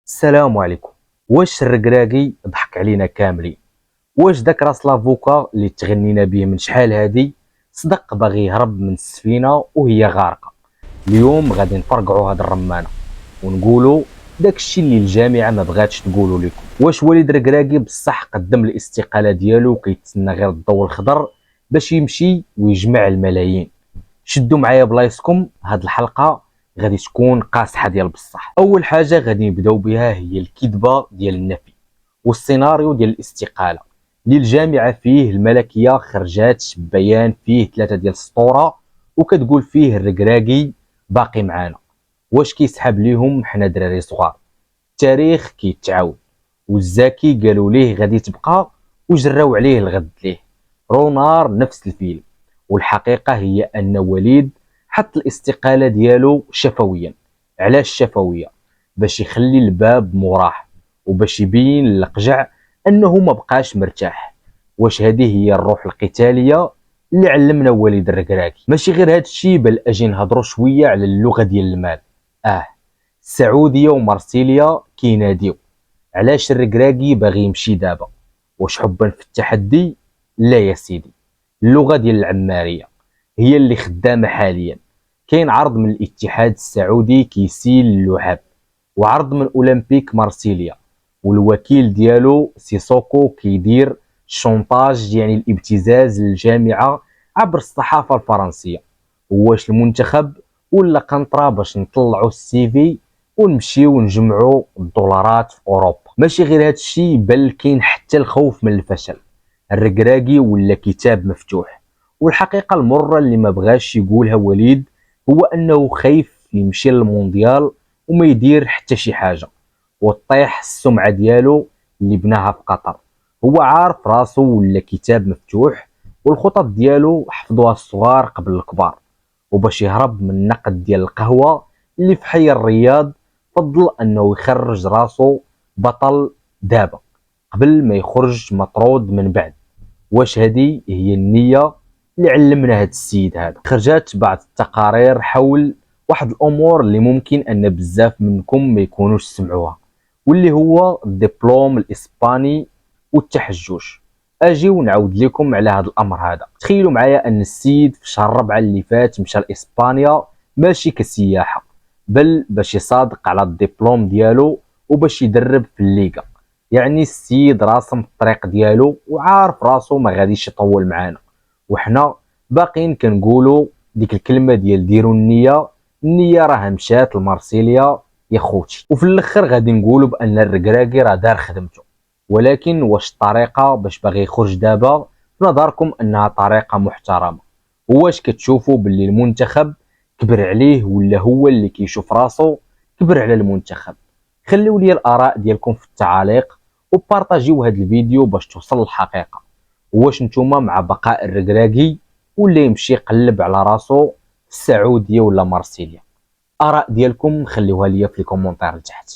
السلام عليكم. واش الركراكي ضحك علينا كاملين؟ واش داك راس لافوكا اللي تغنينا به من شحال هادي صدق باغي يهرب من السفينه وهي غارقه؟ اليوم غادي نفرقعوا هاد الرمانه ونقولوا داك الشيء اللي الجامعه ما بغاتش تقولوا لكم. واش وليد ركراكي بصح قدم الاستقاله ديالو وكيتسنى غير الضوء الخضر باش يمشي ويجمع الملايين؟ شدوا معايا بلايصكم، هاد الحلقه غادي تكون قاصحه ديال بصح. اول حاجه غادي نبداو بها هي الكذبه ديال النفي والسيناريو ديال الاستقاله اللي الجامعه فيه الملكيه خرجات بيان فيه 3 ديال السطوره وكتقول فيه الركراكي باقي معانا. واش كيسحب ليهم حنا دراري صغار؟ التاريخ كيتعاود، والزكي قالوا ليه غادي تبقى وجراو عليه الغد ليه. رونار نفس الفيلم، والحقيقه هي ان وليد حط الاستقاله ديالو شفويا. علاش شفويه؟ باش يخلي الباب مراه وباش يبين للقجع انه ما بقاش مرتاح. واش هذه هي الروح القتاليه اللي علمنا وليد الركراكي؟ ماشي غير هذا الشيء، بل اجي نهضروا شويه على اللغه ديال المال. السعوديه ومارسيليا كيناديو. علاش الركراكي باغي يمشي دابا؟ واش حبا في التحدي؟ لا يا سيدي، اللغه ديال العماريه هي اللي خدامه حاليا. كاين عرض من الاتحاد السعودي كيسيل اللعاب، وعرض من اولمبيك مارسيليا، والوكيل ديالو سيسوكو كيدير شونطاج، يعني الابتزاز للجامعه عبر الصحافه الفرنسيه. واش المنتخب ولا قنطره باش نطلعوا السي في ونمشيو نجمعوا الدولارات في اوروبا؟ ماشي غير هذا الشيء، بل كاين حتى الخوف من الفشل. الركراكي ولا كتاب مفتوح، والحقيقه المره اللي ما بغاش يقولها وليد هو انه خايف يمشي للمونديال وما يدير حتى شي حاجه وطيح السمعه ديالو اللي بناها في قطر. هو عارف راسو ولا كتاب مفتوح، والخطط ديالو حفظوها الصغار قبل الكبار. وباش يهرب من النقد ديال القهوه اللي في حي الرياض، فضل انه يخرج راسو بطل دابا قبل ما يخرج مطرود من بعد. واش هذه هي النيه اللي علمنا هذا السيد هذا؟ خرجت بعض التقارير حول واحد الامور اللي ممكن ان بزاف منكم ما يكونوش سمعوها، واللي هو الدبلوم الاسباني والتحجج. اجي ونعاود لكم على هذا الامر هذا. تخيلوا معايا ان السيد في شهر 4 اللي فات مشى لاسبانيا ماشي كسياحه، بل باش يصادق على الدبلوم ديالو وباش يدرب في الليغا. يعني السيد راسم الطريق ديالو وعارف راسو ما غاديش يطول معانا، وحنا باقيين كنقولوا ديك الكلمه ديال ديروا النيه. النيه راه مشات لمارسيليا يا خوتي. وفي الاخر غادي نقولوا بان الركراكي راه دار خدمته، ولكن واش الطريقه باش باغي يخرج دابا في نظركم انها طريقه محترمه؟ واش كتشوفوا باللي المنتخب كبر عليه ولا هو اللي كيشوف راسو كبر على المنتخب؟ خليوا لي الاراء ديالكم في التعاليق وبارطاجيو هذا الفيديو باش توصل الحقيقه. واش نتوما مع بقاء الركراكي ولا يمشي يقلب على راسو في السعوديه ولا مارسيليا؟ اراء ديالكم خليوها لي في الكومونتير لتحت.